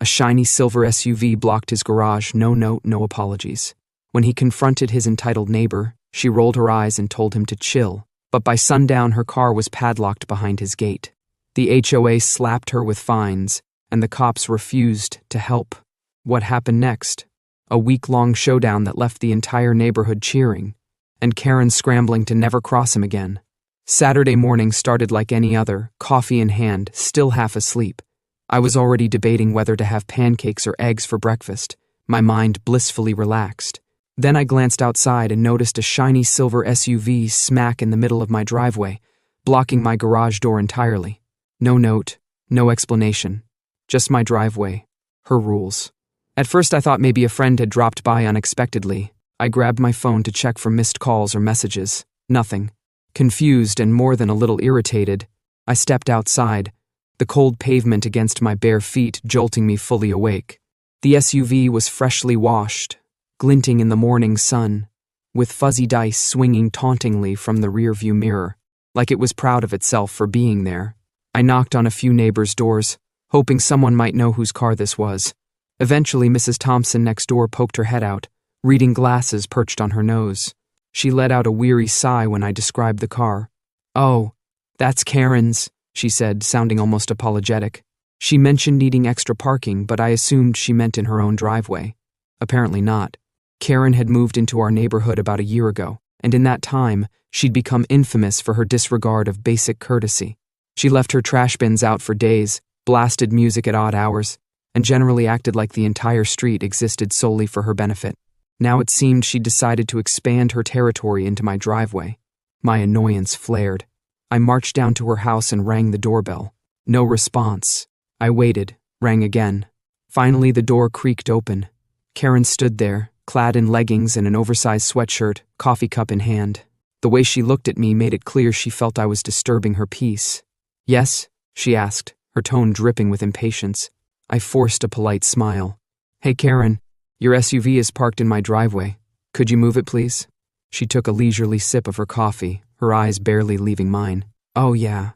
A shiny silver SUV blocked his garage, no note, no apologies. When he confronted his entitled neighbor, she rolled her eyes and told him to chill, but by sundown her car was padlocked behind his gate. The HOA slapped her with fines, and the cops refused to help. What happened next? A week-long showdown that left the entire neighborhood cheering, and Karen scrambling to never cross him again. Saturday morning started like any other, coffee in hand, still half asleep. I was already debating whether to have pancakes or eggs for breakfast, my mind blissfully relaxed. Then I glanced outside and noticed a shiny silver SUV smack in the middle of my driveway, blocking my garage door entirely. No note, no explanation, just my driveway, her rules. At first I thought maybe a friend had dropped by unexpectedly. I grabbed my phone to check for missed calls or messages. Nothing. Confused and more than a little irritated, I stepped outside, the cold pavement against my bare feet jolting me fully awake. The SUV was freshly washed, glinting in the morning sun, with fuzzy dice swinging tauntingly from the rearview mirror, like it was proud of itself for being there. I knocked on a few neighbors' doors, hoping someone might know whose car this was. Eventually, Mrs. Thompson next door poked her head out, reading glasses perched on her nose. She let out a weary sigh when I described the car. "Oh, that's Karen's," she said, sounding almost apologetic. She mentioned needing extra parking, but I assumed she meant in her own driveway. Apparently not. Karen had moved into our neighborhood about a year ago, and in that time, she'd become infamous for her disregard of basic courtesy. She left her trash bins out for days, blasted music at odd hours, and generally acted like the entire street existed solely for her benefit. Now it seemed she'd decided to expand her territory into my driveway. My annoyance flared. I marched down to her house and rang the doorbell. No response. I waited, rang again. Finally, the door creaked open. Karen stood there, clad in leggings and an oversized sweatshirt, coffee cup in hand. The way she looked at me made it clear she felt I was disturbing her peace. "Yes?" she asked, her tone dripping with impatience. I forced a polite smile. "Hey Karen, your SUV is parked in my driveway. Could you move it, please?" She took a leisurely sip of her coffee, her eyes barely leaving mine. "Oh yeah.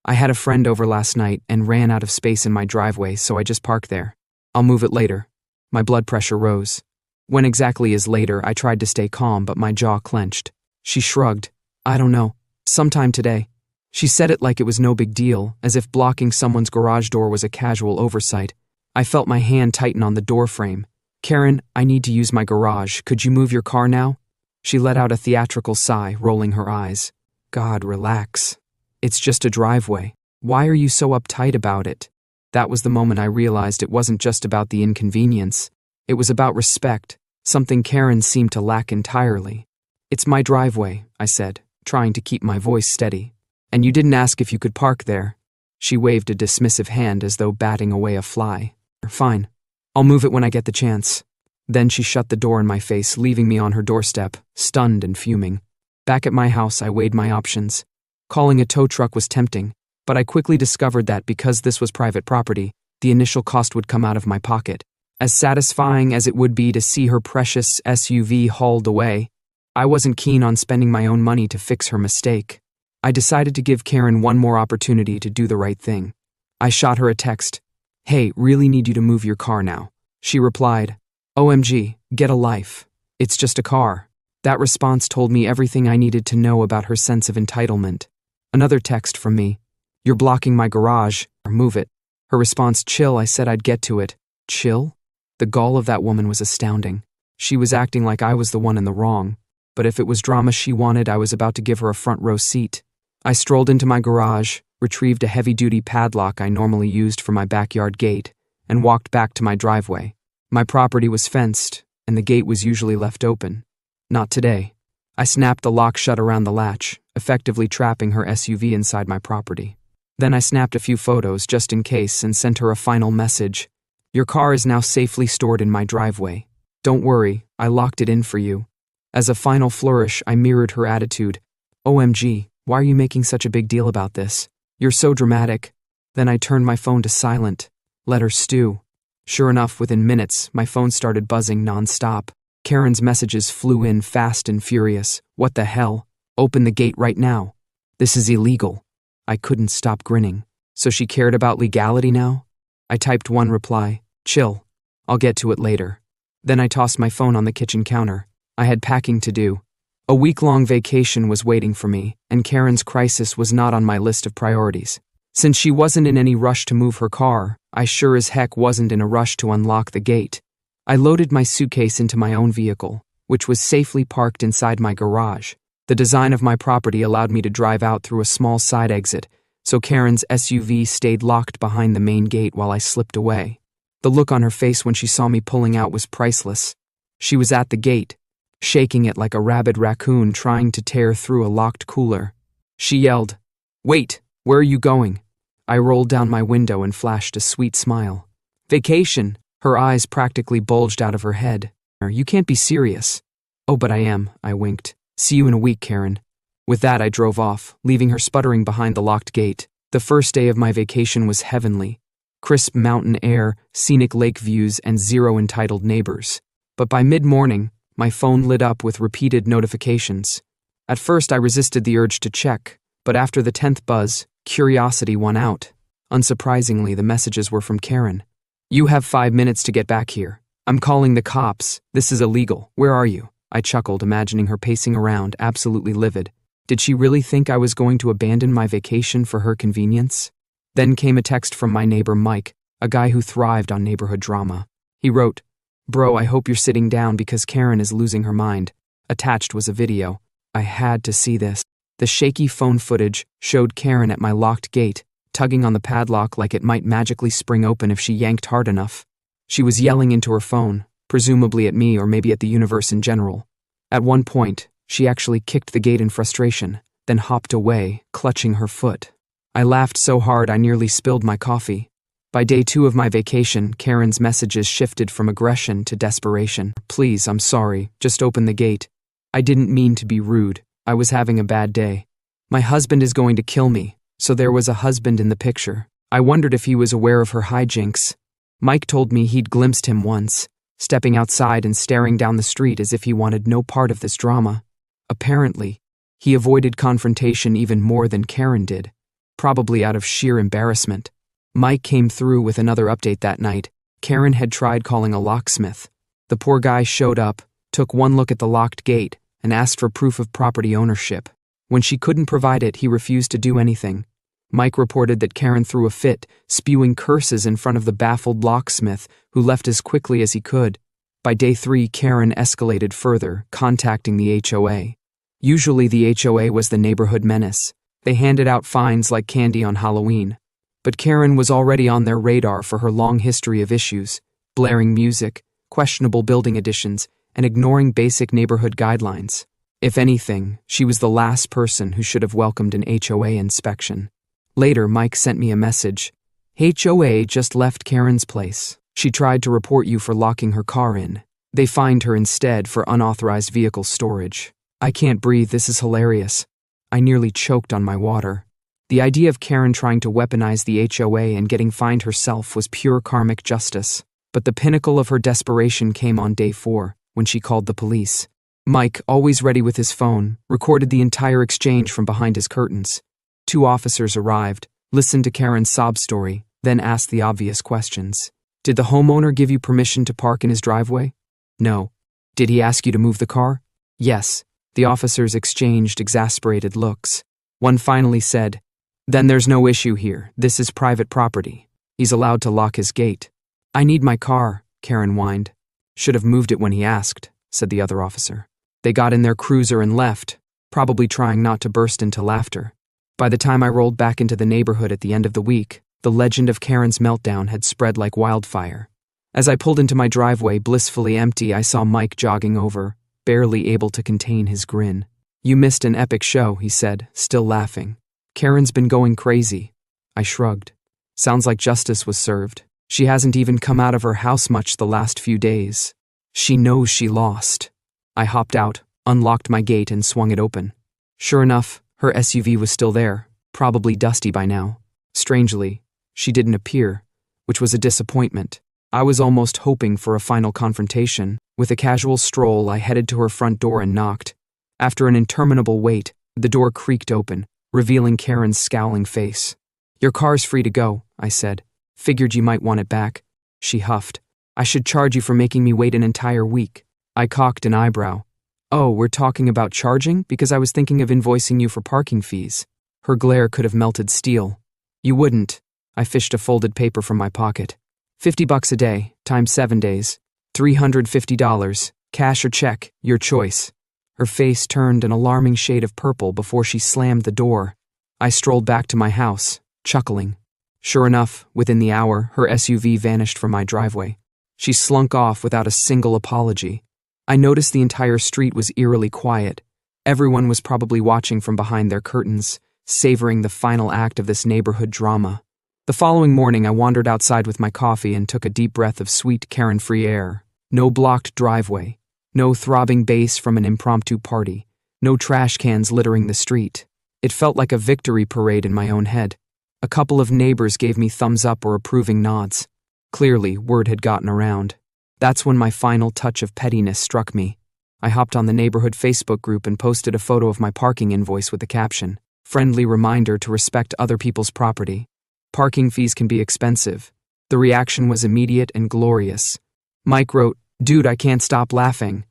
I had a friend over last night and ran out of space in my driveway, so I just parked there. I'll move it later." My blood pressure rose. When exactly is later, I tried to stay calm, but my jaw clenched. She shrugged. "I don't know. Sometime today." She said it like it was no big deal, as if blocking someone's garage door was a casual oversight. I felt my hand tighten on the door frame. "Karen, I need to use my garage. Could you move your car now?" She let out a theatrical sigh, rolling her eyes. "God, relax. It's just a driveway. Why are you so uptight about it?" That was the moment I realized it wasn't just about the inconvenience. It was about respect, something Karen seemed to lack entirely. "It's my driveway," I said, trying to keep my voice steady. "And you didn't ask if you could park there." She waved a dismissive hand as though batting away a fly. "Fine. I'll move it when I get the chance." Then she shut the door in my face, leaving me on her doorstep, stunned and fuming. Back at my house, I weighed my options. Calling a tow truck was tempting, but I quickly discovered that because this was private property, the initial cost would come out of my pocket. As satisfying as it would be to see her precious SUV hauled away, I wasn't keen on spending my own money to fix her mistake. I decided to give Karen one more opportunity to do the right thing. I shot her a text. "Hey, really need you to move your car now." She replied, "OMG, get a life. It's just a car." That response told me everything I needed to know about her sense of entitlement. Another text from me. "You're blocking my garage, or move it." Her response, "Chill, I said I'd get to it." Chill? The gall of that woman was astounding. She was acting like I was the one in the wrong, but if it was drama she wanted, I was about to give her a front row seat. I strolled into my garage, retrieved a heavy-duty padlock I normally used for my backyard gate, and walked back to my driveway. My property was fenced, and the gate was usually left open. Not today. I snapped the lock shut around the latch, effectively trapping her SUV inside my property. Then I snapped a few photos just in case and sent her a final message. "Your car is now safely stored in my driveway. Don't worry, I locked it in for you." As a final flourish, I mirrored her attitude. "OMG, why are you making such a big deal about this? You're so dramatic." Then I turned my phone to silent. Let her stew. Sure enough, within minutes, my phone started buzzing nonstop. Karen's messages flew in fast and furious. "What the hell? Open the gate right now. This is illegal." I couldn't stop grinning. So she cared about legality now? I typed one reply. Chill. I'll get to it later. Then I tossed my phone on the kitchen counter. I had packing to do. A week-long vacation was waiting for me, and Karen's crisis was not on my list of priorities. Since she wasn't in any rush to move her car, I sure as heck wasn't in a rush to unlock the gate. I loaded my suitcase into my own vehicle, which was safely parked inside my garage. The design of my property allowed me to drive out through a small side exit, so Karen's SUV stayed locked behind the main gate while I slipped away. The look on her face when she saw me pulling out was priceless. She was at the gate, shaking it like a rabid raccoon trying to tear through a locked cooler. She yelled, "Wait, where are you going?" I rolled down my window and flashed a sweet smile. "Vacation." Her eyes practically bulged out of her head. "You can't be serious." "Oh, but I am," I winked. "See you in a week, Karen." With that, I drove off, leaving her sputtering behind the locked gate. The first day of my vacation was heavenly. Crisp mountain air, scenic lake views, and zero entitled neighbors. But by mid-morning, my phone lit up with repeated notifications. At first, I resisted the urge to check, but after the 10th buzz, curiosity won out. Unsurprisingly, the messages were from Karen. "You have 5 minutes to get back here. I'm calling the cops. This is illegal. Where are you?" I chuckled, imagining her pacing around, absolutely livid. Did she really think I was going to abandon my vacation for her convenience? Then came a text from my neighbor Mike, a guy who thrived on neighborhood drama. He wrote, "Bro, I hope you're sitting down because Karen is losing her mind." Attached was a video. I had to see this. The shaky phone footage showed Karen at my locked gate, tugging on the padlock like it might magically spring open if she yanked hard enough. She was yelling into her phone, presumably at me or maybe at the universe in general. At one point, she actually kicked the gate in frustration, then hopped away, clutching her foot. I laughed so hard I nearly spilled my coffee. By day 2 of my vacation, Karen's messages shifted from aggression to desperation. "Please, I'm sorry. Just open the gate. I didn't mean to be rude. I was having a bad day. My husband is going to kill me." So there was a husband in the picture. I wondered if he was aware of her hijinks. Mike told me he'd glimpsed him once, stepping outside and staring down the street as if he wanted no part of this drama. Apparently, he avoided confrontation even more than Karen did, probably out of sheer embarrassment. Mike came through with another update that night. Karen had tried calling a locksmith. The poor guy showed up, took one look at the locked gate, and asked for proof of property ownership. When she couldn't provide it, he refused to do anything. Mike reported that Karen threw a fit, spewing curses in front of the baffled locksmith, who left as quickly as he could. By day 3, Karen escalated further, contacting the HOA. Usually the HOA was the neighborhood menace. They handed out fines like candy on Halloween. But Karen was already on their radar for her long history of issues, blaring music, questionable building additions, and ignoring basic neighborhood guidelines. If anything, she was the last person who should have welcomed an HOA inspection. Later, Mike sent me a message. "HOA just left Karen's place. She tried to report you for locking her car in. They fined her instead for unauthorized vehicle storage." I can't breathe, this is hilarious. I nearly choked on my water. The idea of Karen trying to weaponize the HOA and getting fined herself was pure karmic justice. But the pinnacle of her desperation came on day 4, when she called the police. Mike, always ready with his phone, recorded the entire exchange from behind his curtains. 2 officers arrived, listened to Karen's sob story, then asked the obvious questions. "Did the homeowner give you permission to park in his driveway?" "No." "Did he ask you to move the car?" "Yes." The officers exchanged exasperated looks. One finally said, "Then there's no issue here. This is private property. He's allowed to lock his gate." "I need my car," Karen whined. "Should have moved it when he asked," said the other officer. They got in their cruiser and left, probably trying not to burst into laughter. By the time I rolled back into the neighborhood at the end of the week, the legend of Karen's meltdown had spread like wildfire. As I pulled into my driveway, blissfully empty, I saw Mike jogging over, barely able to contain his grin. "You missed an epic show," he said, still laughing. "Karen's been going crazy." I shrugged. "Sounds like justice was served. She hasn't even come out of her house much the last few days. She knows she lost." I hopped out, unlocked my gate, and swung it open. Sure enough, her SUV was still there, probably dusty by now. Strangely, she didn't appear, which was a disappointment. I was almost hoping for a final confrontation. With a casual stroll, I headed to her front door and knocked. After an interminable wait, the door creaked open, revealing Karen's scowling face. "Your car's free to go," I said. "Figured you might want it back." she huffed. "I should charge you for making me wait an entire week." I cocked an eyebrow. "Oh, we're talking about charging? Because I was thinking of invoicing you for parking fees." Her glare could have melted steel. "You wouldn't." I fished a folded paper from my pocket. $50 a day, times 7 days. $350. Cash or check, your choice. Her face turned an alarming shade of purple before she slammed the door. I strolled back to my house, chuckling. Sure enough, within the hour, her SUV vanished from my driveway. She slunk off without a single apology. I noticed the entire street was eerily quiet. Everyone was probably watching from behind their curtains, savoring the final act of this neighborhood drama. The following morning, I wandered outside with my coffee and took a deep breath of sweet, Karen-free air. No blocked driveway. No throbbing bass from an impromptu party. No trash cans littering the street. It felt like a victory parade in my own head. A couple of neighbors gave me thumbs up or approving nods. Clearly, word had gotten around. That's when my final touch of pettiness struck me. I hopped on the neighborhood Facebook group and posted a photo of my parking invoice with the caption, "Friendly reminder to respect other people's property. Parking fees can be expensive." The reaction was immediate and glorious. Mike wrote, "Dude, I can't stop laughing."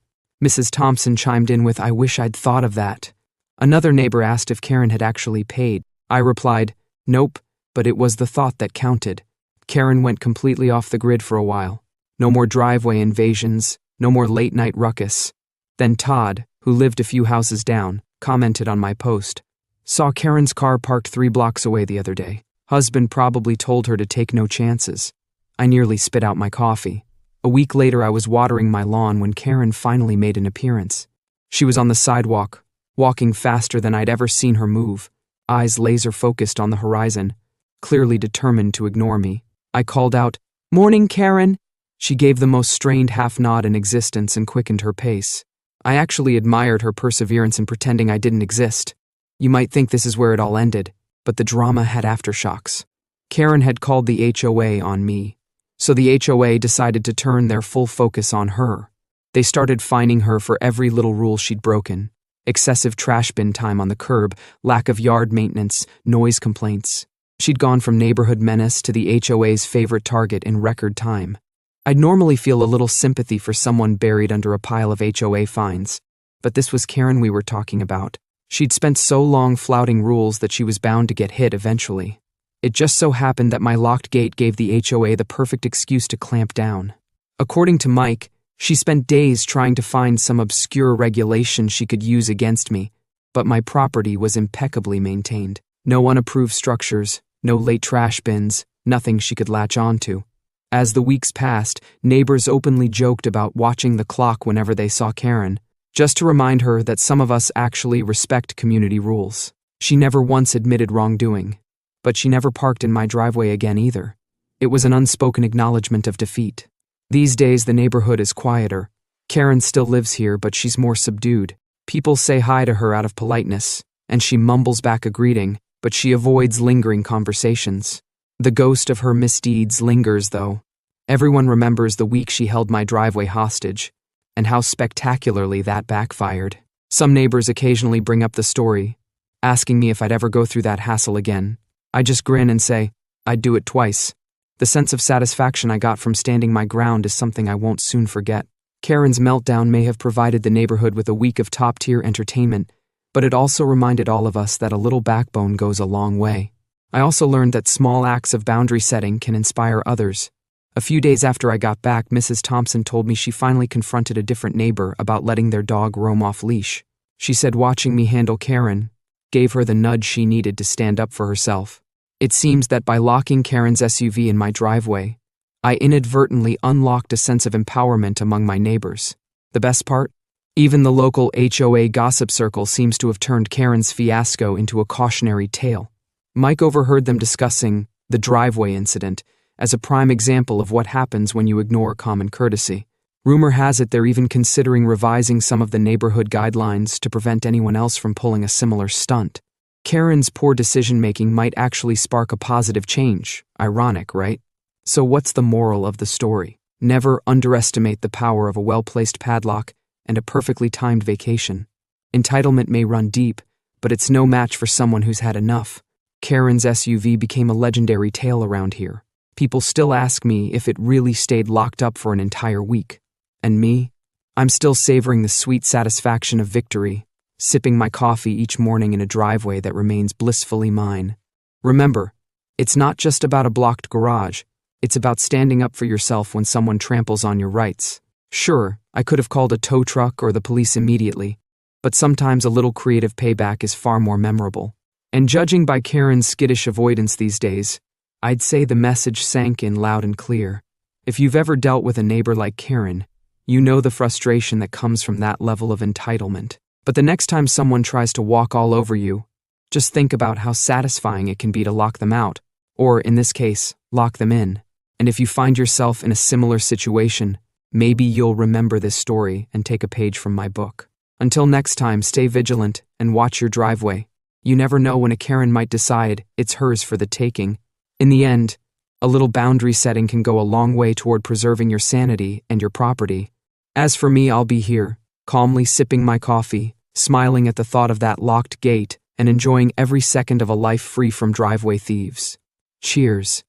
Mrs. Thompson chimed in with, "I wish I'd thought of that." Another neighbor asked if Karen had actually paid. I replied, "Nope, but it was the thought that counted." Karen went completely off the grid for a while. No more driveway invasions, no more late-night ruckus. Then Todd, who lived a few houses down, commented on my post. "Saw Karen's car parked 3 blocks away the other day. Husband probably told her to take no chances." I nearly spit out my coffee. A week later, I was watering my lawn when Karen finally made an appearance. She was on the sidewalk, walking faster than I'd ever seen her move, eyes laser-focused on the horizon, clearly determined to ignore me. I called out, "Morning, Karen." She gave the most strained half-nod in existence and quickened her pace. I actually admired her perseverance in pretending I didn't exist. You might think this is where it all ended, but the drama had aftershocks. Karen had called the HOA on me, so the HOA decided to turn their full focus on her. They started fining her for every little rule she'd broken. Excessive trash bin time on the curb, lack of yard maintenance, noise complaints. She'd gone from neighborhood menace to the HOA's favorite target in record time. I'd normally feel a little sympathy for someone buried under a pile of HOA fines, but this was Karen we were talking about. She'd spent so long flouting rules that she was bound to get hit eventually. It just so happened that my locked gate gave the HOA the perfect excuse to clamp down. According to Mike, she spent days trying to find some obscure regulation she could use against me, but my property was impeccably maintained. No unapproved structures, no late trash bins, nothing she could latch onto. As the weeks passed, neighbors openly joked about watching the clock whenever they saw Karen, just to remind her that some of us actually respect community rules. She never once admitted wrongdoing, but she never parked in my driveway again either. It was an unspoken acknowledgement of defeat. These days the neighborhood is quieter. Karen still lives here, but she's more subdued. People say hi to her out of politeness, and she mumbles back a greeting, but she avoids lingering conversations. The ghost of her misdeeds lingers, though. Everyone remembers the week she held my driveway hostage, and how spectacularly that backfired. Some neighbors occasionally bring up the story, asking me if I'd ever go through that hassle again. I just grin and say, I'd do it twice. The sense of satisfaction I got from standing my ground is something I won't soon forget. Karen's meltdown may have provided the neighborhood with a week of top-tier entertainment, but it also reminded all of us that a little backbone goes a long way. I also learned that small acts of boundary setting can inspire others. A few days after I got back, Mrs. Thompson told me she finally confronted a different neighbor about letting their dog roam off leash. She said watching me handle Karen gave her the nudge she needed to stand up for herself. It seems that by locking Karen's SUV in my driveway, I inadvertently unlocked a sense of empowerment among my neighbors. The best part? Even the local HOA gossip circle seems to have turned Karen's fiasco into a cautionary tale. Mike overheard them discussing the driveway incident as a prime example of what happens when you ignore common courtesy. Rumor has it they're even considering revising some of the neighborhood guidelines to prevent anyone else from pulling a similar stunt. Karen's poor decision-making might actually spark a positive change. Ironic, right? So what's the moral of the story? Never underestimate the power of a well-placed padlock and a perfectly timed vacation. Entitlement may run deep, but it's no match for someone who's had enough. Karen's SUV became a legendary tale around here. People still ask me if it really stayed locked up for an entire week. And me? I'm still savoring the sweet satisfaction of victory, sipping my coffee each morning in a driveway that remains blissfully mine. Remember, it's not just about a blocked garage, it's about standing up for yourself when someone tramples on your rights. Sure, I could have called a tow truck or the police immediately, but sometimes a little creative payback is far more memorable. And judging by Karen's skittish avoidance these days, I'd say the message sank in loud and clear. If you've ever dealt with a neighbor like Karen, you know the frustration that comes from that level of entitlement. But the next time someone tries to walk all over you, just think about how satisfying it can be to lock them out, or in this case, lock them in. And if you find yourself in a similar situation, maybe you'll remember this story and take a page from my book. Until next time, stay vigilant and watch your driveway. You never know when a Karen might decide it's hers for the taking. In the end, a little boundary setting can go a long way toward preserving your sanity and your property. As for me, I'll be here, calmly sipping my coffee, smiling at the thought of that locked gate, and enjoying every second of a life free from driveway thieves. Cheers.